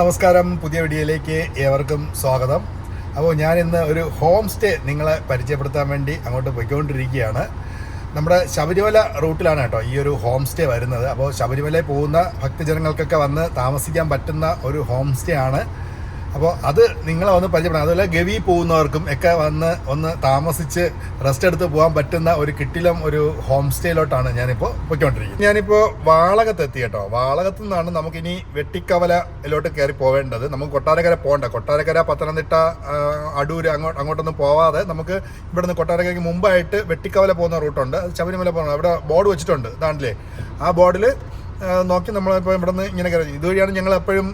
നമസ്കാരം, പുതിയ വീഡിയോയിലേക്ക് ഏവർക്കും സ്വാഗതം. അപ്പോൾ ഞാനിന്ന് ഒരു ഹോം സ്റ്റേ നിങ്ങളെ പരിചയപ്പെടുത്താൻ വേണ്ടി അങ്ങോട്ട് പോയിക്കൊണ്ടിരിക്കുകയാണ്. നമ്മുടെ ശബരിമല റൂട്ടിലാണ് കേട്ടോ ഈ ഒരു ഹോം സ്റ്റേ വരുന്നത്. അപ്പോൾ ശബരിമലയിൽ പോകുന്ന ഭക്തജനങ്ങൾക്കൊക്കെ വന്ന് താമസിക്കാൻ പറ്റുന്ന ഒരു ഹോം സ്റ്റേ ആണ്. അപ്പോൾ അത് നിങ്ങളെ വന്ന് പരിചയപ്പെടാം. അതുപോലെ ഗവി പോകുന്നവർക്കും ഒക്കെ വന്ന് ഒന്ന് താമസിച്ച് റെസ്റ്റ് എടുത്ത് പോകാൻ പറ്റുന്ന ഒരു കിട്ടിലം ഒരു ഹോം സ്റ്റേയിലോട്ടാണ് ഞാനിപ്പോൾ പോയിക്കൊണ്ടിരിക്കുന്നത്. ഞാനിപ്പോൾ വാളകത്ത് എത്തി കേട്ടോ. വാളകത്തു നിന്നാണ് നമുക്കിനി വെട്ടിക്കവലയിലോട്ട് കയറി പോവേണ്ടത്. നമുക്ക് കൊട്ടാരക്കര പോകണ്ട. കൊട്ടാരക്കര, പത്തനംതിട്ട, അടൂര് അങ്ങോട്ടൊന്നും പോവാതെ നമുക്ക് ഇവിടെ നിന്ന് കൊട്ടാരക്കരയ്ക്ക് മുമ്പായിട്ട് വെട്ടിക്കവല പോകുന്ന റൂട്ടുണ്ട്. അത് ശബരിമല പോകുന്നത്. അവിടെ ബോർഡ് വെച്ചിട്ടുണ്ട്, ഇതാണല്ലേ. ആ ബോർഡിൽ നോക്കി നമ്മളിപ്പോൾ ഇവിടെ നിന്ന് ഇങ്ങനെ കയറി. ഇതുവഴിയാണ് ഞങ്ങൾ എപ്പോഴും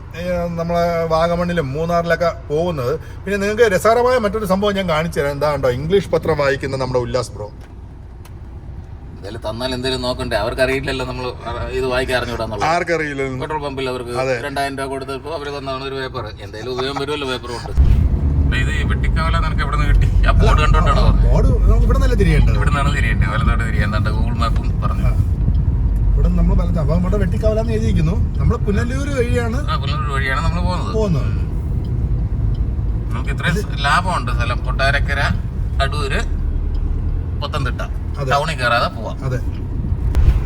നമ്മളെ വാഗമണ്ണിലും മൂന്നാറിലൊക്കെ പോകുന്നത്. പിന്നെ നിങ്ങൾക്ക് രസകരമായ മറ്റൊരു സംഭവം ഞാൻ കാണിച്ചു തരാം. എന്താണ്ടോ ഇംഗ്ലീഷ് പത്രം വായിക്കുന്ന നമ്മുടെ ഉല്ലാസ് ബ്രോ. എന്തായാലും തന്നാൽ എന്തെങ്കിലും നോക്കണ്ടേ? അവർക്ക് അറിയില്ലല്ലോ നമ്മൾ ഇത് വായിക്കാൻ അറിഞ്ഞൂടാന്നുള്ളത്. ആർക്കറിയില്ല. പെട്രോൾ പമ്പിൽ അവർക്ക് 2000 രൂപ കൊടുത്തപ്പോൾ അവർ തന്നാണ് ഒരു പേപ്പർ. എന്തായാലും ഉപയോഗം വരുമല്ലോ പേപ്പർ കൊണ്ട്. ഇത് വെട്ടിക്കവല നിനക്ക് എവിടെ നിന്ന് കിട്ടി? ആ ബോർഡ് കണ്ടോണ്ടാണോ? ബോർഡ് ഇവിടെ നല്ല തിരിയേണ്ടത്. ഇവിടെ നിന്നാണ് തിരിയേണ്ടത്. വലത്തോട്ട് തിരിയാൻ ഗൂഗിൾ മാപ്പും പറഞ്ഞു. ഇവിടെ നമ്മൾ വലത്ത്. അപ്പം നമ്മുടെ വെട്ടിക്കവലാന്ന് എഴുതിയിരിക്കുന്നു. നമ്മൾ പുനലൂർ വഴിയാണ് നമ്മൾ പോകുന്നത്. നമുക്ക് ഇത്രയും ലാഭമുണ്ട്. സ്ഥലം കൊട്ടാരക്കര, അടൂര്, പത്തനംതിട്ട ടൗണിൽ കയറാതെ പോവാം. അതെ,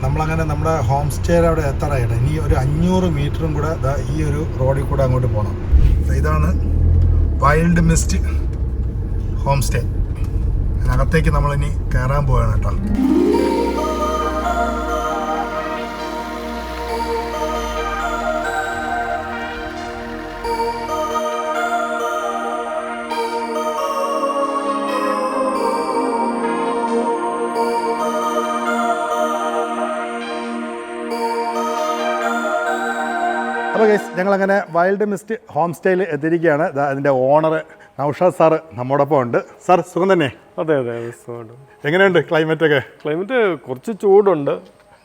നമ്മളങ്ങനെ നമ്മുടെ ഹോം സ്റ്റേയുടെ അവിടെ എത്താറായിട്ട് ഇനി ഒരു 500 മീറ്ററും കൂടെ ഈ ഒരു റോഡിൽ കൂടെ അങ്ങോട്ട് പോകണം. ഇതാണ് വൈൽഡ് മിസ്റ്റ് ഹോം സ്റ്റേ. അതിനകത്തേക്ക് നമ്മളിനി കയറാൻ പോവുകയാണ് കേട്ടോ. അപ്പോൾ ഗൈസ്, ഞങ്ങളങ്ങനെ വൈൽഡ് മിസ്റ്റ് ഹോം സ്റ്റേയിൽ എത്തിയിരിക്കുകയാണ്. അതിൻ്റെ ഓണർ നൗഷാദ് സാറ് നമ്മോടൊപ്പം ഉണ്ട്. സാർ സുഖം തന്നെ? അതെ അതെ സുഖമുണ്ട്. എങ്ങനെയുണ്ട് ക്ലൈമറ്റൊക്കെ? ക്ലൈമറ്റ് കുറച്ച് ചൂടുണ്ട്.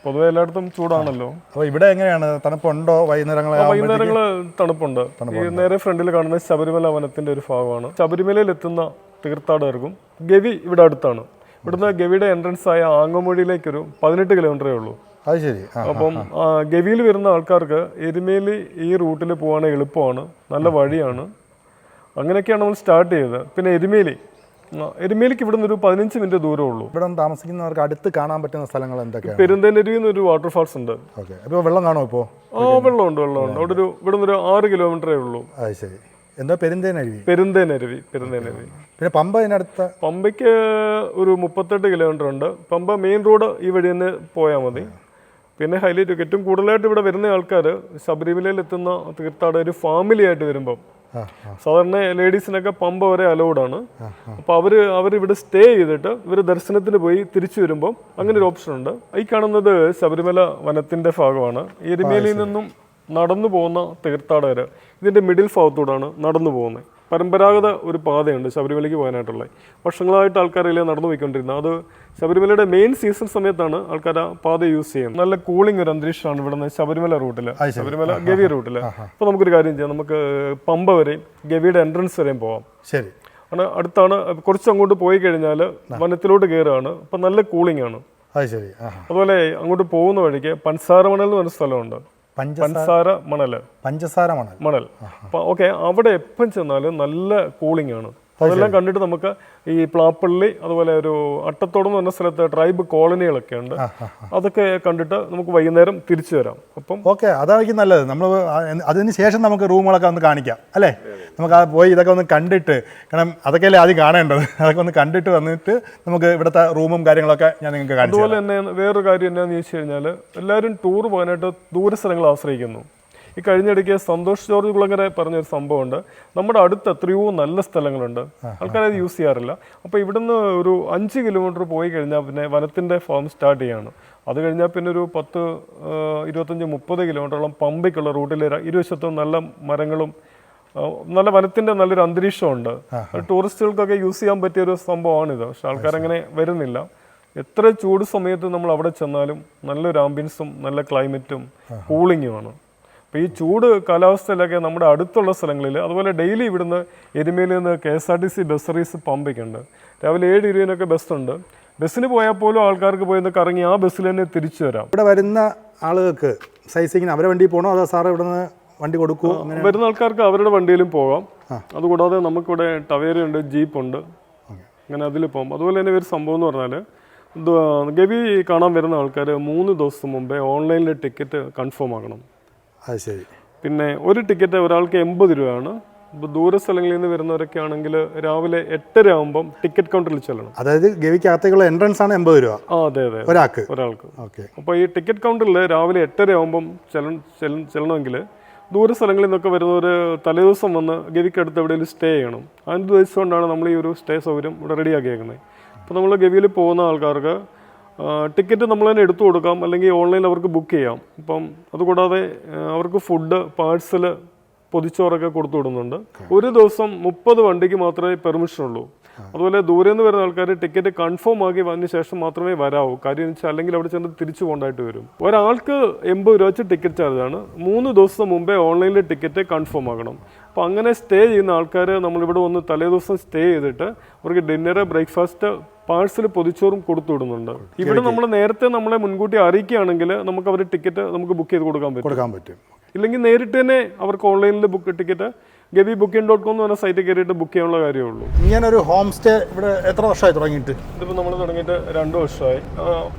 പൊതുവെ എല്ലായിടത്തും ചൂടാണല്ലോ. അപ്പോൾ ഇവിടെ എങ്ങനെയാണ്? തണുപ്പുണ്ടോ? വൈകുന്നേരങ്ങൾ തണുപ്പുണ്ട്. ഈ നേരെ ഫ്രണ്ടിൽ കാണുന്ന ശബരിമല വനത്തിൻ്റെ ഒരു ഭാഗമാണ്. ശബരിമലയിൽ എത്തുന്ന തീർത്ഥാടകർക്കും ഗവി ഇവിടെ അടുത്താണ്. ഇവിടുന്ന് ഗവിയുടെ എൻട്രൻസ് ആയ ആങ്ങമൂഴിയിലേക്കൊരു 18 കിലോമീറ്ററേ ഉള്ളൂ. അത് ശരി. അപ്പം ഗവിയിൽ വരുന്ന ആൾക്കാർക്ക് എരുമേലി ഈ റൂട്ടിൽ പോകാൻ എളുപ്പമാണ്, നല്ല വഴിയാണ്. അങ്ങനെയൊക്കെയാണ് നമ്മൾ സ്റ്റാർട്ട് ചെയ്തത്. പിന്നെ എരുമേലിക്ക് ഇവിടെ നിന്ന് ഒരു 15 മിനിറ്റ് ദൂരമേ ഉള്ളൂ. ഇവിടെ താമസിക്കുന്നവർക്ക് അടുത്ത് കാണാൻ പറ്റുന്ന സ്ഥലങ്ങൾ എന്തൊക്കെയാണ്? പെരുന്തേനരുവിൽ നിന്ന് ഒരു വാട്ടർഫാൾസ് ഉണ്ട്. ഓക്കെ. അപ്പോൾ വെള്ളം കാണോ ഇപ്പോൾ? വെള്ളമുണ്ട്. അവിടെ ഇവിടെ നിന്ന് ഒരു 6 കിലോമീറ്ററേ ഉള്ളൂ. അത് ശരി. എന്താ പെരുന്തേനരുവി? പെരുന്തേനരുവി. പിന്നെ പമ്പ അതിനടുത്ത? പമ്പയ്ക്ക് ഒരു 38 കിലോമീറ്റർ ഉണ്ട്. പമ്പ മെയിൻ റോഡ് ഈ വഴി തന്നെ പോയാൽ മതി. പിന്നെ ഹൈലൈറ്റ് ഏറ്റവും കൂടുതലായിട്ട് ഇവിടെ വരുന്ന ആൾക്കാർ ശബരിമലയിൽ എത്തുന്ന തീർത്ഥാടകർ ഫാമിലി ആയിട്ട് വരുമ്പം സാധാരണ ലേഡീസിനൊക്കെ പമ്പ വരെ അലൗഡാണ്. അപ്പോൾ അവർ ഇവിടെ സ്റ്റേ ചെയ്തിട്ട് ഇവർ ദർശനത്തിന് പോയി തിരിച്ചു വരുമ്പം അങ്ങനെ ഒരു ഓപ്ഷൻ ഉണ്ട്. ഈ കാണുന്നത് ശബരിമല വനത്തിന്റെ ഭാഗമാണ്. എരുമേലിയിൽ നിന്നും നടന്നു പോകുന്ന തീർത്ഥാടകർ ഇതിന്റെ മിഡിൽ ഭാഗത്തൂടാണ് നടന്നു പോകുന്നത്. പരമ്പരാഗത ഒരു പാതയുണ്ട് ശബരിമലയ്ക്ക് പോകാനായിട്ടുള്ളത്. വർഷങ്ങളായിട്ട് ആൾക്കാരിൽ നടന്നു പോയിക്കൊണ്ടിരുന്നത്. അത് ശബരിമലയുടെ മെയിൻ സീസൺ സമയത്താണ് ആൾക്കാർ ആ പാത യൂസ് ചെയ്യുന്നത്. നല്ല കൂളിംഗ് ഒരു അന്തരീക്ഷമാണ് ഇവിടുന്ന് ശബരിമല റൂട്ടിൽ, ശബരിമല ഗവി റൂട്ടിൽ. അപ്പോൾ നമുക്കൊരു കാര്യം ചെയ്യാം, നമുക്ക് പമ്പ വരെയും ഗവിയുടെ എൻട്രൻസ് വരെയും പോവാം. ശരി. അടുത്താണ്. കുറച്ച് അങ്ങോട്ട് പോയി കഴിഞ്ഞാൽ വനത്തിലോട്ട് കയറുകയാണ്. അപ്പം നല്ല കൂളിംഗ് ആണ്. അതുപോലെ അങ്ങോട്ട് പോകുന്ന വഴിക്ക് പൻസാര മണൽ എന്ന് പറഞ്ഞ സ്ഥലമുണ്ട്. പഞ്ചസാര മണൽ. ഓക്കെ. അവിടെ എപ്പം ചെന്നാലും നല്ല കൂളിംഗ് ആണ്. അതെല്ലാം കണ്ടിട്ട് നമുക്ക് ഈ പ്ലാപ്പള്ളി, അതുപോലെ ഒരു അട്ടത്തോടം എന്ന് പറഞ്ഞ സ്ഥലത്ത് ട്രൈബ് കോളനികളൊക്കെ ഉണ്ട്. അതൊക്കെ കണ്ടിട്ട് നമുക്ക് വൈകുന്നേരം തിരിച്ചു വരാം. അപ്പം ഓക്കെ, അതായിരിക്കും നല്ലത്. നമ്മൾ അതിന് ശേഷം നമുക്ക് റൂമുകളൊക്കെ ഒന്ന് കാണിക്കാം അല്ലേ? നമുക്ക് പോയി ഇതൊക്കെ ഒന്ന് കണ്ടിട്ട്, കാരണം അതൊക്കെയല്ലേ ആദ്യം കാണേണ്ടത്. അതൊക്കെ ഒന്ന് കണ്ടിട്ട് വന്നിട്ട് നമുക്ക് ഇവിടുത്തെ റൂമും കാര്യങ്ങളൊക്കെ ഞാൻ നിങ്ങൾക്ക് കാണിച്ചു. അതുപോലെ തന്നെ വേറൊരു കാര്യം എന്നാന്ന് ചോദിച്ചു കഴിഞ്ഞാൽ, എല്ലാവരും ടൂർ പോകാനായിട്ട് ദൂര സ്ഥലങ്ങൾ ആശ്രയിക്കുന്നു. ഈ കഴിഞ്ഞിടയ്ക്ക് സന്തോഷ് ജോർജ് കുളങ്ങര പറഞ്ഞൊരു സംഭവമുണ്ട്. നമ്മുടെ അടുത്ത് എത്രയോ നല്ല സ്ഥലങ്ങളുണ്ട്, ആൾക്കാരത് യൂസ് ചെയ്യാറില്ല. അപ്പോൾ ഇവിടുന്ന് ഒരു 5 കിലോമീറ്റർ പോയി കഴിഞ്ഞാൽ പിന്നെ വനത്തിൻ്റെ ഫോം സ്റ്റാർട്ട് ചെയ്യാണ്. അത് കഴിഞ്ഞാൽ പിന്നെ ഒരു 10, 25, 30 കിലോമീറ്ററോളം പമ്പയ്ക്കുള്ള റൂട്ടിൽ ഇരുവശത്തും നല്ല മരങ്ങളും നല്ല വനത്തിൻ്റെ നല്ലൊരു അന്തരീക്ഷമുണ്ട്. ടൂറിസ്റ്റുകൾക്കൊക്കെ യൂസ് ചെയ്യാൻ പറ്റിയൊരു സംഭവമാണിത്. പക്ഷെ ആൾക്കാരങ്ങനെ വരുന്നില്ല. എത്ര ചൂട് സമയത്ത് നമ്മൾ അവിടെ ചെന്നാലും നല്ലൊരു ആംബിയൻസും നല്ല ക്ലൈമറ്റും കൂളിങ്ങുമാണ്. അപ്പോൾ ഈ ചൂട് കാലാവസ്ഥയിലൊക്കെ നമ്മുടെ അടുത്തുള്ള സ്ഥലങ്ങളിൽ, അതുപോലെ ഡെയിലി ഇവിടുന്ന് എരുമേലിയിൽ നിന്ന് KSRTC ബസ് സർവീസ് പമ്പയ്ക്കുണ്ട്. രാവിലെ 7:20 ബസ്സുണ്ട്. ബസ്സിന് പോയാൽ പോലും ആൾക്കാർക്ക് പോയി കറങ്ങി ആ ബസ്സിൽ തന്നെ തിരിച്ചു വരാം. ഇവിടെ വരുന്ന ആളുകൾക്ക് സൈസിങ്ങിന് അവരെ വണ്ടി പോകണോ അതോ സാറ് ഇവിടെ നിന്ന് വണ്ടി കൊടുക്കുമോ? അങ്ങനെ വരുന്ന ആൾക്കാർക്ക് അവരുടെ വണ്ടിയിലും പോകാം. അതുകൂടാതെ നമുക്കിവിടെ ടവേരയുണ്ട്, ജീപ്പുണ്ട്, അങ്ങനെ അതിൽ പോകും. അതുപോലെ തന്നെ ഒരു സംഭവം എന്ന് പറഞ്ഞാൽ ഗവി കാണാൻ വരുന്ന ആൾക്കാർ 3 ദിവസം മുമ്പേ ഓൺലൈനിൽ ടിക്കറ്റ് കൺഫേം ആക്കണം. അത് ശരി. പിന്നെ ഒരു ടിക്കറ്റ് ഒരാൾക്ക് 80 രൂപയാണ്. ഇപ്പോൾ ദൂര സ്ഥലങ്ങളിൽ നിന്ന് വരുന്നവരൊക്കെ ആണെങ്കിൽ രാവിലെ 8:30 ആകുമ്പം ടിക്കറ്റ് കൗണ്ടറിൽ ചെല്ലണം. അതായത് ഗവിക്കകത്തേക്കുള്ള എൻട്രൻസ് ആണ് 80 രൂപ. അതെ അതെ, ഒരാൾക്ക്. ഓക്കെ. അപ്പോൾ ഈ ടിക്കറ്റ് കൗണ്ടറിൽ രാവിലെ 8:30 ആകുമ്പം ചെല്ലണമെങ്കിൽ ദൂര സ്ഥലങ്ങളിൽ നിന്നൊക്കെ വരുന്നവർ തലേദിവസം വന്ന് ഗവിക്കടുത്ത് എവിടെയെങ്കിലും സ്റ്റേ ചെയ്യണം. അതിന് ഉദ്ദേശിച്ചുകൊണ്ടാണ് നമ്മൾ ഈ ഒരു സ്റ്റേ സൗകര്യം ഇവിടെ റെഡിയാക്കിയേക്കുന്നത്. അപ്പോൾ നമ്മൾ ഗവിയിൽ പോകുന്ന ആൾക്കാർക്ക് ടിക്കറ്റ് നമ്മൾ തന്നെ എടുത്തു കൊടുക്കാം, അല്ലെങ്കിൽ ഓൺലൈനിൽ അവർക്ക് ബുക്ക് ചെയ്യാം. അപ്പം അതുകൂടാതെ അവർക്ക് ഫുഡ്, പാഴ്സൽ, പൊതിച്ചോറൊക്കെ കൊടുത്തു വിടുന്നുണ്ട്. ഒരു ദിവസം 30 വണ്ടിക്ക് മാത്രമേ പെർമിഷൻ ഉള്ളൂ. അതുപോലെ ദൂരെ നിന്ന് വരുന്ന ആൾക്കാർ ടിക്കറ്റ് കൺഫേം ആക്കി വന്നതിന് ശേഷം മാത്രമേ വരാവൂ. കാര്യം വെച്ചാൽ അല്ലെങ്കിൽ അവിടെ ചെന്ന് തിരിച്ചു പോകേണ്ടതായിട്ട് വരും. ഒരാൾക്ക് 80 രൂപ വെച്ച് ടിക്കറ്റ് ചാർജാണ്. 3 ദിവസം മുമ്പേ ഓൺലൈനിൽ ടിക്കറ്റ് കൺഫേം ആകണം. അപ്പോൾ അങ്ങനെ സ്റ്റേ ചെയ്യുന്ന ആൾക്കാർ നമ്മളിവിടെ വന്ന് തലേദിവസം സ്റ്റേ ചെയ്തിട്ട് അവർക്ക് ഡിന്നർ, ബ്രേക്ക്ഫാസ്റ്റ്, പാഴ്സൽ, പൊതിച്ചോറും കൊടുത്തു വിടുന്നുണ്ട്. ഇവിടെ നമ്മൾ നേരത്തെ നമ്മളെ മുൻകൂട്ടി അറിയിക്കുകയാണെങ്കിൽ നമുക്ക് അവർ ടിക്കറ്റ് നമുക്ക് ബുക്ക് ചെയ്ത് കൊടുക്കാൻ പറ്റും. ഇല്ലെങ്കിൽ നേരിട്ട് തന്നെ അവർക്ക് ഓൺലൈനിൽ ടിക്കറ്റ് GaviBooking.com എന്ന് പറഞ്ഞ സൈറ്റിൽ കയറിയിട്ട് ബുക്ക് ചെയ്യാനുള്ള കാര്യമേ ഉള്ളൂ. ഇങ്ങനെ ഒരു ഹോം സ്റ്റേ ഇവിടെ എത്ര വർഷമായി തുടങ്ങിയിട്ട്? ഇതിപ്പോൾ നമ്മൾ തുടങ്ങിയിട്ട് 2 വർഷമായി.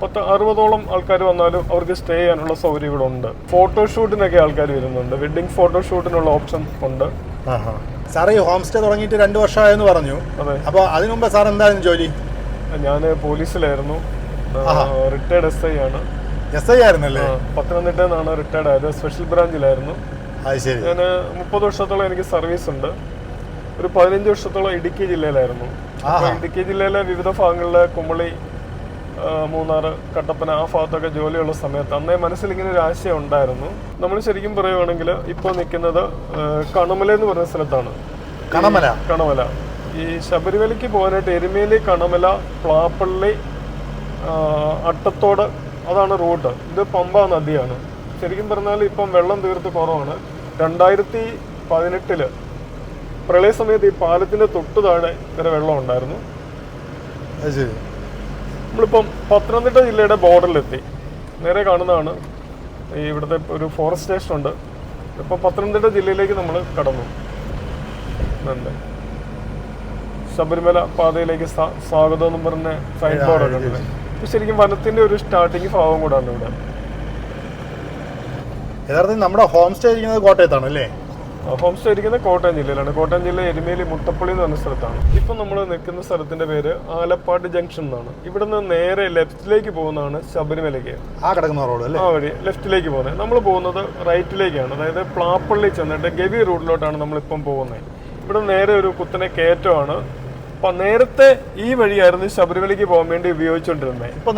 60-ഓളം ആൾക്കാർ വന്നാലും അവർക്ക് സ്റ്റേ ചെയ്യാനുള്ള സൗകര്യം ഇവിടെ ഉണ്ട്. ഫോട്ടോഷൂട്ടിനൊക്കെ ആൾക്കാർ വരുന്നുണ്ട്. വെഡിങ് ഫോട്ടോഷൂട്ടിനുള്ള ഓപ്ഷൻ ഉണ്ട്. സാർ ഈ ഹോം സ്റ്റേ തുടങ്ങിയിട്ട് 2 വർഷമായെന്ന് പറഞ്ഞു. അതെ. അപ്പോൾ അതിനു മുമ്പ് സാർ എന്തായിരുന്നു ജോലി? ഞാൻ പോലീസിലായിരുന്നു. റിട്ടയർഡ് SI ആണ്. SI ആയിരുന്നല്ലേ? പത്തനംതിട്ടയിൽ നിന്നാണ് റിട്ടയർഡ് ആയത്. സ്പെഷ്യൽ ബ്രാഞ്ചിലായിരുന്നു. ഞാൻ 30 വർഷത്തോളം എനിക്ക് സർവീസ് ഉണ്ട്. ഒരു 15 വർഷത്തോളം ഇടുക്കി ജില്ലയിലായിരുന്നു. ഇടുക്കി ജില്ലയിലെ വിവിധ ഭാഗങ്ങളിലെ കുമളി, മൂന്നാർ, കട്ടപ്പന ആ ഭാഗത്തൊക്കെ ജോലിയുള്ള സമയത്ത് അന്നേ മനസ്സിൽ ഇങ്ങനെ ഒരു ആശയം ഉണ്ടായിരുന്നു. നമ്മൾ ശരിക്കും പറയുവാണെങ്കിൽ ഇപ്പോൾ നിൽക്കുന്നത് കണമല എന്ന് പറയുന്ന സ്ഥലത്താണ്. കണമല ഈ ശബരിമലയ്ക്ക് പോകാനായിട്ട് എരുമേലി, കണമല, പ്ലാപ്പള്ളി, അട്ടത്തോട് അതാണ് റൂട്ട്. ഇത് പമ്പ നദിയാണ്. ശരിക്കും പറഞ്ഞാൽ ഇപ്പം വെള്ളം തീർത്ത് കുറവാണ്. 2018 പ്രളയ സമയത്ത് ഈ പാലത്തിന്റെ തൊട്ടു താഴെ വരെ വെള്ളം ഉണ്ടായിരുന്നു. നമ്മളിപ്പം പത്തനംതിട്ട ജില്ലയുടെ ബോർഡറിലെത്തി. നേരെ കാണുന്നതാണ് ഈ ഇവിടുത്തെ ഒരു ഫോറസ്റ്റ് സ്റ്റേഷൻ ഉണ്ട്. ഇപ്പം പത്തനംതിട്ട ജില്ലയിലേക്ക് നമ്മൾ കടന്നു. ശബരിമല പാതയിലേക്ക് സ്വാഗതം എന്ന് പറഞ്ഞ സൈൻ ബോർഡൊക്കെ ഉണ്ട്. ഇപ്പം ശരിക്കും വനത്തിന്റെ ഒരു സ്റ്റാർട്ടിങ് ഭാവം കൂടാണ് ഇവിടെ. യഥാർത്ഥത്തിൽ നമ്മുടെ ഹോം സ്റ്റേ ഇരിക്കുന്നത് കോട്ടയത്താണ് അല്ലേ? ഹോം സ്റ്റേ ഇരിക്കുന്നത് കോട്ടയം ജില്ലയിലാണ്. കോട്ടയം ജില്ല എരുമേലി മുട്ടപ്പള്ളി എന്ന് പറഞ്ഞ സ്ഥലത്താണ്. ഇപ്പം നമ്മൾ നിൽക്കുന്ന സ്ഥലത്തിന്റെ പേര് ആലപ്പാട് ജംഗ്ഷൻ എന്നാണ്. ഇവിടുന്ന് നേരെ ലെഫ്റ്റിലേക്ക് പോകുന്നതാണ് ശബരിമലയ്ക്ക്. ആ കിടക്കുന്ന റോഡ് അല്ലേ? ആ വഴി ലെഫ്റ്റിലേക്ക് പോകുന്നത്. നമ്മൾ പോകുന്നത് റൈറ്റിലേക്കാണ്. അതായത് പ്ലാപ്പള്ളി ചെന്നിട്ട് ഗവി റൂട്ടിലോട്ടാണ് നമ്മളിപ്പം പോകുന്നത്. ഇവിടെ നേരെ ഒരു കുത്തനെ കയറ്റമാണ്. അപ്പൊ നേരത്തെ ഈ വഴിയായിരുന്നു ശബരിമലയ്ക്ക് പോകാൻ വേണ്ടി ഉപയോഗിച്ചുകൊണ്ടിരുന്നത്. ഇപ്പം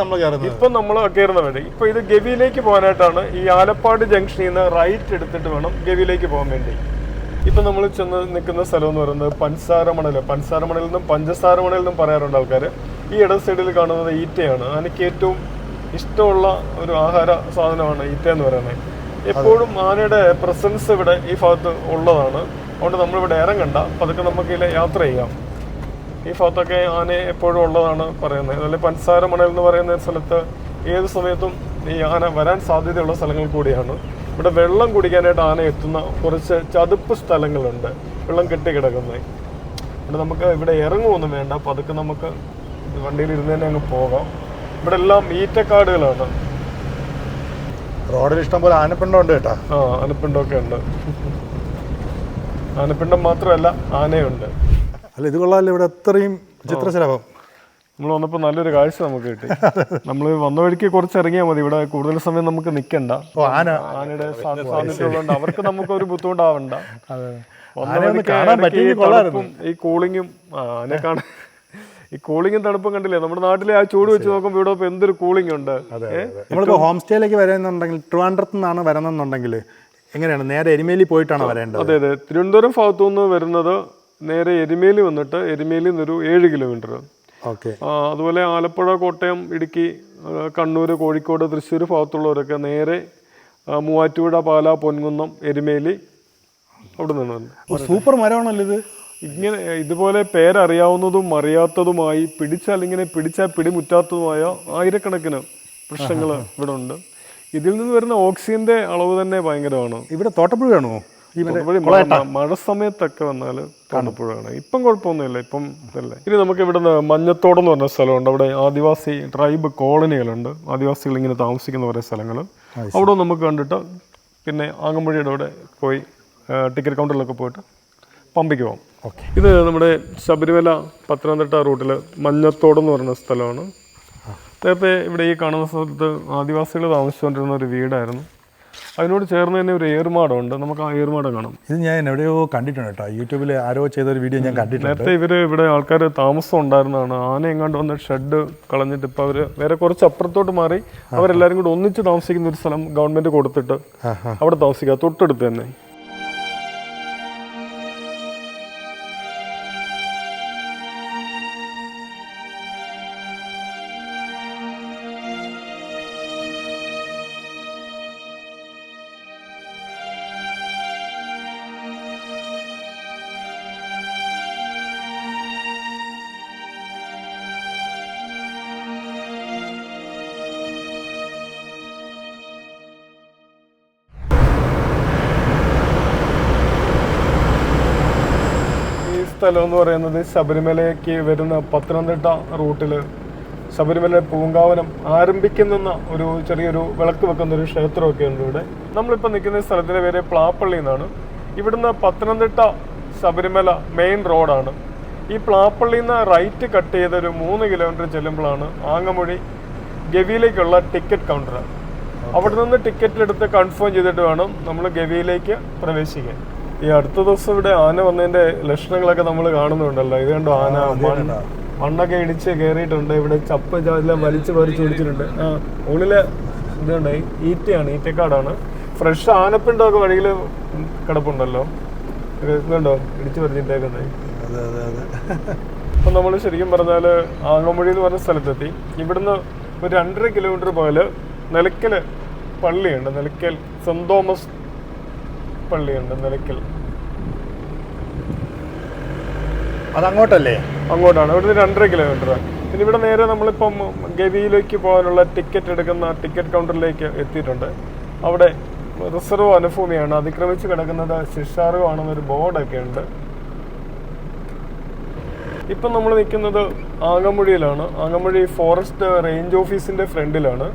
നമ്മൾ കയറുന്ന വഴി. ഇപ്പൊ ഇത് ഗവിയിലേക്ക് പോകാനായിട്ടാണ്. ഈ ആലപ്പാട് ജംഗ്ഷനിൽ നിന്ന് റൈറ്റ് എടുത്തിട്ട് വേണം ഗവിയിലേക്ക് പോകാൻ വേണ്ടി. ഇപ്പൊ നമ്മൾ ചെന്ന് നിൽക്കുന്ന സ്ഥലം എന്ന് പറയുന്നത് പഞ്ചസാരമണൽ എന്നും പഞ്ചസാരമണൽ എന്നും പറയാറുണ്ട് ആൾക്കാർ. ഈ ഇടത് സൈഡിൽ കാണുന്നത് ഈറ്റയാണ്. എനിക്ക് ഏറ്റവും ഇഷ്ടമുള്ള ഒരു ആഹാര സാധനമാണ് ഈറ്റ എന്ന് പറയുന്നത്. എപ്പോഴും ആനയുടെ പ്രസൻസ് ഇവിടെ ഈ ഭാഗത്ത് ഉള്ളതാണ്. അതുകൊണ്ട് നമ്മളിവിടെ ഇറങ്ങണ്ട, പതുക്കെ നമുക്ക് ഇതിലെ യാത്ര ചെയ്യാം. ഈ ഭാഗത്തൊക്കെ ആന എപ്പോഴും ഉള്ളതാണ് പറയുന്നത്. അതുപോലെ പഞ്ചസാരമണൽ എന്ന് പറയുന്ന സ്ഥലത്ത് ഏത് സമയത്തും ഈ ആന വരാൻ സാധ്യതയുള്ള സ്ഥലങ്ങൾ കൂടിയാണ്. ഇവിടെ വെള്ളം കുടിക്കാനായിട്ട് ആന എത്തുന്ന കുറച്ച് ചതുപ്പ് സ്ഥലങ്ങളുണ്ട്, വെള്ളം കെട്ടിക്കിടക്കുന്നത്. ഇവിടെ നമുക്ക് ഇവിടെ ഇറങ്ങുമൊന്നും വേണ്ട, പതുക്കെ നമുക്ക് വണ്ടിയിൽ ഇരുന്ന് തന്നെ അങ്ങ് പോകാം. ഇവിടെ എല്ലാം ഈറ്റക്കാടുകളാണ്. റോഡിൽ ഇഷ്ടം പോലെ ആനപ്പിണ്ടം ഉണ്ട് കേട്ടോ. ആനപ്പിണ്ടമൊക്കെ ഉണ്ട്. ആനപ്പിണ്ടം മാത്രമല്ല, ആനയുണ്ട്. അല്ല, ഇത് കൊള്ളാമല്ലോ. ഇവിടെ എത്രയും ചിത്രശലഭം. നമ്മൾ വന്നപ്പോൾ നല്ലൊരു കാഴ്ച നമുക്ക് കിട്ടി. നമ്മൾ വന്ന വഴിക്ക് കുറച്ച് ഇറങ്ങിയാൽ മതി. ഇവിടെ കൂടുതൽ സമയം നമുക്ക് നിൽക്കണ്ട. ആനയുടെ സാന്നിധ്യമുള്ളതുകൊണ്ട് അവർക്ക് നമുക്കൊരു ബുദ്ധിമുട്ടാവണ്ട. ഈ കൂളിങ്ങും ആനെ കാണാൻ ഈ കൂളിങ്ങും തണുപ്പും കണ്ടില്ലേ? നമ്മുടെ നാട്ടിലെ ആ ചൂട് വെച്ച് നോക്കുമ്പോൾ ഇവിടെ ഇപ്പോൾ എന്തൊരു കൂളിംഗ് ഉണ്ട്. നമ്മളിപ്പോൾ ഹോം സ്റ്റേയിലേക്ക് വരുന്നുണ്ടെങ്കിൽ ട്രിവാൻഡ്രത്ത് നിന്നാണ് വരുന്നുണ്ടെങ്കിൽ എങ്ങനെയാണ്? നേരെ എരുമേലി പോയിട്ടാണ് വരേണ്ടത്? അതെ അതെ. തിരുവനന്തപുരം ഭാഗത്തു നിന്ന് വരുന്നത് നേരെ എരുമേലി വന്നിട്ട് എരുമേലിയിൽ നിന്നൊരു 7 കിലോമീറ്റർ. ഓക്കെ. അതുപോലെ ആലപ്പുഴ, കോട്ടയം, ഇടുക്കി, കണ്ണൂർ, കോഴിക്കോട്, തൃശ്ശൂർ ഭാഗത്തുള്ളവരൊക്കെ നേരെ മൂവാറ്റുപുഴ, പാല, പൊൻകുന്നം, എരുമേലി അവിടെ നിന്നാണ്. സൂപ്പർ മരമാണല്ലോ ഇത്. ഇങ്ങനെ ഇതുപോലെ പേരറിയാവുന്നതും അറിയാത്തതുമായി പിടിച്ചാൽ പിടിമുറ്റാത്തതുമായ ആയിരക്കണക്കിന് വൃക്ഷങ്ങൾ ഇവിടെ ഉണ്ട്. ഇതിൽ നിന്ന് വരുന്ന ഓക്സിജന്റെ അളവ് തന്നെ ഭയങ്കരമാണ്. ഇവിടെ തോട്ടപ്പുഴയാണോ ഈ മഴ സമയത്തൊക്കെ വന്നാൽ തോട്ടപ്പുഴയാണ്. ഇപ്പം കുഴപ്പമൊന്നുമില്ല, ഇപ്പം ഇതല്ലേ. ഇനി നമുക്ക് ഇവിടുന്ന് മഞ്ഞത്തോടം എന്ന് പറഞ്ഞ സ്ഥലമുണ്ട്. അവിടെ ആദിവാസി ട്രൈബ് കോളനികളുണ്ട്, ആദിവാസികൾ ഇങ്ങനെ താമസിക്കുന്ന കുറേ സ്ഥലങ്ങൾ. അവിടെ നമുക്ക് കണ്ടിട്ട് പിന്നെ ആങ്ങമ്പുഴയുടെ അവിടെ പോയി ടിക്കറ്റ് കൗണ്ടറിലൊക്കെ പോയിട്ട് പമ്പിക്ക് പോകാം. ഓക്കെ. ഇത് നമ്മുടെ ശബരിമല പത്തനംതിട്ട റൂട്ടിൽ മഞ്ഞത്തോടം എന്ന് പറയുന്ന സ്ഥലമാണ്. നേരത്തെ ഇവിടെ ഈ കാണുന്ന സ്ഥലത്ത് ആദിവാസികൾ താമസിച്ചുകൊണ്ടിരുന്ന ഒരു വീടായിരുന്നു. അതിനോട് ചേർന്ന് തന്നെ ഒരു ഏറുമാടമുണ്ട്. നമുക്ക് ആ ഏറുമാടം കാണാം. ഇത് ഞാൻ എവിടെയോ കണ്ടിട്ടുണ്ട് കേട്ടോ, യൂട്യൂബിൽ ആരോ ചെയ്തൊരു വീഡിയോ ഞാൻ കണ്ടിട്ടുണ്ട്. നേരത്തെ ഇവിടെ ആൾക്കാർ താമസം ഉണ്ടായിരുന്നതാണ്. ആന എങ്ങാണ്ട് വന്ന് ഷെഡ് കളഞ്ഞിട്ട് ഇപ്പോൾ അവർ വേറെ കുറച്ച് അപ്പുറത്തോട്ട് മാറി അവരെല്ലാവരും കൂടി ഒന്നിച്ച് താമസിക്കുന്ന ഒരു സ്ഥലം ഗവൺമെൻറ് കൊടുത്തിട്ട് അവിടെ താമസിക്കുക, തൊട്ടടുത്ത് തന്നെ. സ്ഥലം എന്ന് പറയുന്നത് ശബരിമലയ്ക്ക് വരുന്ന പത്തനംതിട്ട റൂട്ടിൽ ശബരിമല പൂങ്കാവനം ആരംഭിക്കുന്ന ഒരു ചെറിയൊരു വിളക്ക് വെക്കുന്ന ഒരു ക്ഷേത്രമൊക്കെ ഉണ്ട് ഇവിടെ. നമ്മളിപ്പോൾ നിൽക്കുന്ന സ്ഥലത്തിൻ്റെ പേര് പ്ലാപ്പള്ളി എന്നാണ്. ഇവിടുന്ന് പത്തനംതിട്ട ശബരിമല മെയിൻ റോഡാണ്. ഈ പ്ലാപ്പള്ളിയിൽ നിന്ന് റൈറ്റ് കട്ട് ചെയ്ത ഒരു 3 കിലോമീറ്റർ ചെല്ലുമ്പോഴാണ് ആങ്ങമൊഴി ഗവിയിലേക്കുള്ള ടിക്കറ്റ് കൗണ്ടർ. അവിടെ നിന്ന് ടിക്കറ്റ് എടുത്ത് കൺഫേം ചെയ്തിട്ട് വേണം നമ്മൾ ഗവിയിലേക്ക് പ്രവേശിക്കാൻ. ഈ അടുത്ത ദിവസം ഇവിടെ ആന വന്നതിന്റെ ലക്ഷണങ്ങളൊക്കെ നമ്മൾ കാണുന്നുണ്ടല്ലോ. ഇത് കണ്ടോ, ആന മണ്ണൊക്കെ ഇടിച്ച് കയറിയിട്ടുണ്ട്. ഇവിടെ ചപ്പ എല്ലാം വലിച്ചു പറിച്ച് പിടിച്ചിട്ടുണ്ട്. ഉള്ളില് ഇതുണ്ട്, ഈറ്റക്കാടാണ്. ഫ്രഷ് ആനപ്പിണ്ടൊക്കെ വഴിയിൽ കിടപ്പുണ്ടല്ലോ. ഇതുണ്ടോ, ഇടിച്ചു പറിച്ചിട്ടേക്കുന്നത്. അപ്പൊ നമ്മൾ ശരിക്കും പറഞ്ഞാല് ആങ്ങമൊഴി എന്ന് പറഞ്ഞ സ്ഥലത്തെത്തി. ഇവിടുന്ന് ഒരു 2.5 കിലോമീറ്റർ പോയാല് നിലയ്ക്കല് പള്ളിയുണ്ട്. നിലയ്ക്കൽ സെന്റ് തോമസ് പള്ളിയുണ്ട് നിലയ്ക്കൽ. അതങ്ങോട്ടല്ലേ? അങ്ങോട്ടാണ്. ഇവിടുന്ന് 2.5 കിലോമീറ്റർ. പിന്നെ ഇവിടെ നേരെ നമ്മളിപ്പം ഗവിയിലേക്ക് പോകാനുള്ള ടിക്കറ്റ് എടുക്കുന്ന ടിക്കറ്റ് കൗണ്ടറിലേക്ക് എത്തിയിട്ടുണ്ട്. അവിടെ റിസർവ് വനഭൂമിയാണ്, അതിക്രമിച്ച് കിടക്കുന്നത് ശിക്ഷാർഹമാണെന്നൊരു ബോർഡൊക്കെ ഉണ്ട്. ഇപ്പം നമ്മൾ നിൽക്കുന്നത് ആങ്ങമൊഴിയിലാണ്. ആങ്ങമൊഴി ഫോറസ്റ്റ് റേഞ്ച് ഓഫീസിൻ്റെ ഫ്രണ്ടിലാണ്.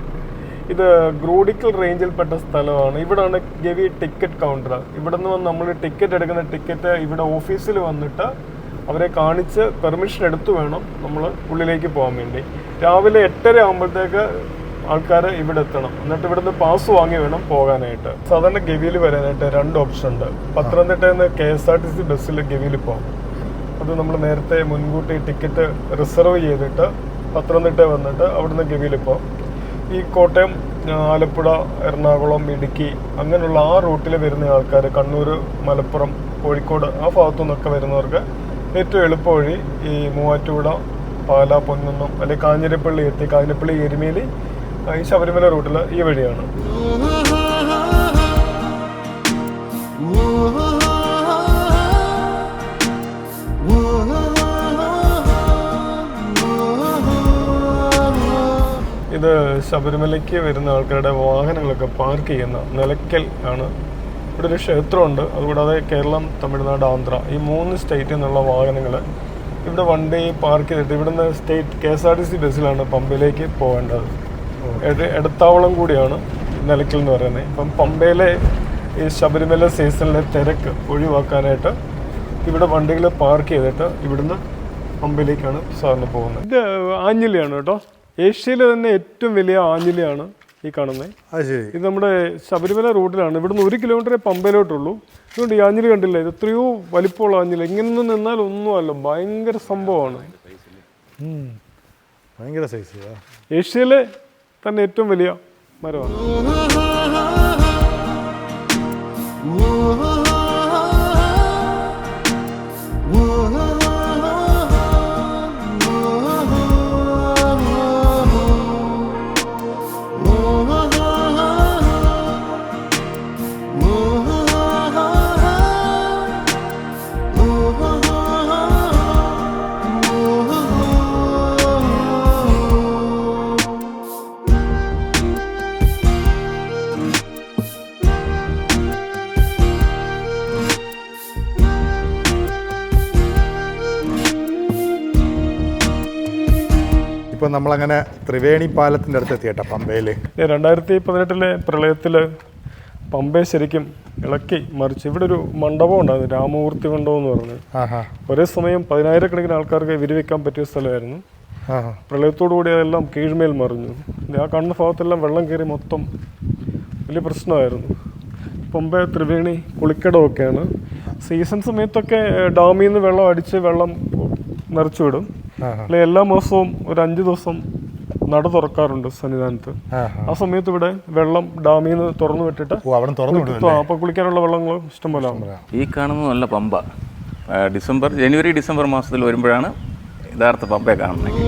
ഇത് ഗ്രൂഡിക്കൽ റേഞ്ചിൽപ്പെട്ട സ്ഥലമാണ്. ഇവിടാണ് ഗവി ടിക്കറ്റ് കൗണ്ടർ. ഇവിടെ നിന്ന് വന്ന് നമ്മൾ ടിക്കറ്റ് എടുക്കുന്ന ടിക്കറ്റ് ഇവിടെ ഓഫീസിൽ വന്നിട്ട് അവരെ കാണിച്ച് പെർമിഷൻ എടുത്തു വേണം നമ്മൾ ഉള്ളിലേക്ക് പോകാൻ വേണ്ടി. രാവിലെ 8:30 ആകുമ്പോഴത്തേക്ക് ആൾക്കാർ ഇവിടെ എത്തണം. എന്നിട്ട് ഇവിടുന്ന് പാസ് വാങ്ങി വേണം പോകാനായിട്ട്. സാധാരണ ഗവിയിൽ വരാനായിട്ട് 2 ഓപ്ഷൻ ഉണ്ട്. പത്തനംതിട്ടയിൽ നിന്ന് KSRTC ബസ്സിൽ ഗവിയിൽ പോകാം. അത് നമ്മൾ നേരത്തെ മുൻകൂട്ടി ടിക്കറ്റ് റിസർവ് ചെയ്തിട്ട് പത്തനംതിട്ട വന്നിട്ട് അവിടുന്ന് ഗവിയിൽ പോകാം. ഈ കോട്ടയം, ആലപ്പുഴ, എറണാകുളം, ഇടുക്കി അങ്ങനെയുള്ള ആ റൂട്ടിൽ വരുന്ന ആൾക്കാർ, കണ്ണൂർ, മലപ്പുറം, കോഴിക്കോട് ആ ഭാഗത്തു നിന്നൊക്കെ വരുന്നവർക്ക് ഏറ്റവും എളുപ്പ വഴി ഈ മൂവാറ്റുപുഴ, പാല, പൊന്നൊന്നം അല്ലെങ്കിൽ കാഞ്ഞിരപ്പള്ളി എത്തി കാഞ്ഞിരപ്പള്ളി, എരുമേലി, ഈ ശബരിമല റൂട്ടിൽ ഈ വഴിയാണ്. ഇത് ശബരിമലയ്ക്ക് വരുന്ന ആൾക്കാരുടെ വാഹനങ്ങളൊക്കെ പാർക്ക് ചെയ്യുന്ന നിലയ്ക്കൽ ആണ്. ഇവിടെ ഒരു ക്ഷേത്രമുണ്ട്. അതുകൂടാതെ കേരളം, തമിഴ്നാട്, ആന്ധ്ര ഈ 3 സ്റ്റേറ്റിൽ നിന്നുള്ള വാഹനങ്ങൾ ഇവിടെ വണ്ടി പാർക്ക് ചെയ്തിട്ട് ഇവിടുന്ന് സ്റ്റേറ്റ് KSRTC ബസ്സിലാണ് പമ്പയിലേക്ക് പോകേണ്ടത്. എടത്താവളം കൂടിയാണ് നിലയ്ക്കൽ എന്ന് പറയുന്നത്. ഇപ്പം പമ്പയിലെ ഈ ശബരിമല സീസണിലെ തിരക്ക് ഒഴിവാക്കാനായിട്ട് ഇവിടെ വണ്ടികൾ പാർക്ക് ചെയ്തിട്ട് ഇവിടുന്ന് പമ്പയിലേക്കാണ് സാറിന് പോകുന്നത്. ഇത് ആഞ്ഞിലിയാണ് കേട്ടോ. ഏഷ്യയിലെ തന്നെ ഏറ്റവും വലിയ ആഞ്ഞിലിയാണ് ഈ കാണുന്നത്. ഇത് നമ്മുടെ ശബരിമല റൂട്ടിലാണ്. ഇവിടുന്ന് 1 കിലോമീറ്ററേ പമ്പയിലോട്ടുള്ളൂ. അതുകൊണ്ട് ഈ ആഞ്ഞിലി കണ്ടില്ല, ഇത് എത്രയോ വലിപ്പമുള്ള ആഞ്ഞിലി. ഇങ്ങനെ നിന്നാൽ ഒന്നുമല്ല, ഭയങ്കര സംഭവമാണ്. ഭയങ്കര സൈസ്. ഏഷ്യയിലെ തന്നെ ഏറ്റവും വലിയ മരമാണ്. ഇപ്പോൾ നമ്മളങ്ങനെ ത്രിവേണി പാലത്തിൻ്റെ അടുത്ത് എത്തിയേട്ടാ പമ്പയിൽ. 2018 പ്രളയത്തിൽ പമ്പയെ ശരിക്കും ഇളക്കി മറിച്ച് ഇവിടെ ഒരു മണ്ഡപം ഉണ്ടായിരുന്നു, രാമമൂർത്തി മണ്ഡപം എന്ന് പറഞ്ഞത്. ഒരേ സമയം 10,000-കണക്കിന് ആൾക്കാർക്ക് വിരിവെക്കാൻ പറ്റിയ സ്ഥലമായിരുന്നു. പ്രളയത്തോടു കൂടി അതെല്ലാം കീഴ്മേൽ മറിഞ്ഞു. ആ കാണുന്ന ഭാഗത്തെല്ലാം വെള്ളം കയറി മൊത്തം വലിയ പ്രശ്നമായിരുന്നു. പമ്പ, ത്രിവേണി, കുളിക്കടമൊക്കെയാണ്. സീസൺ സമയത്തൊക്കെ ഡാമിൽ നിന്ന് വെള്ളം അടിച്ച് വെള്ളം നിറച്ചു വിടും. അല്ലെ എല്ലാ മാസവും ഒരു 5 ദിവസം നട തുറക്കാറുണ്ട് സന്നിധാനത്ത്. ആ സമയത്ത് ഇവിടെ വെള്ളം ഡാമിൽ നിന്ന് തുറന്നു വിട്ടിട്ട് അപ്പൊ കുളിക്കാനുള്ള വെള്ളങ്ങൾ ഇഷ്ടംപോലെ ആവും. ഈ കാണുന്നതല്ല പമ്പ. ജനുവരി ഡിസംബർ മാസത്തിൽ വരുമ്പോഴാണ് യഥാർത്ഥ പമ്പയെ കാണുന്നത്.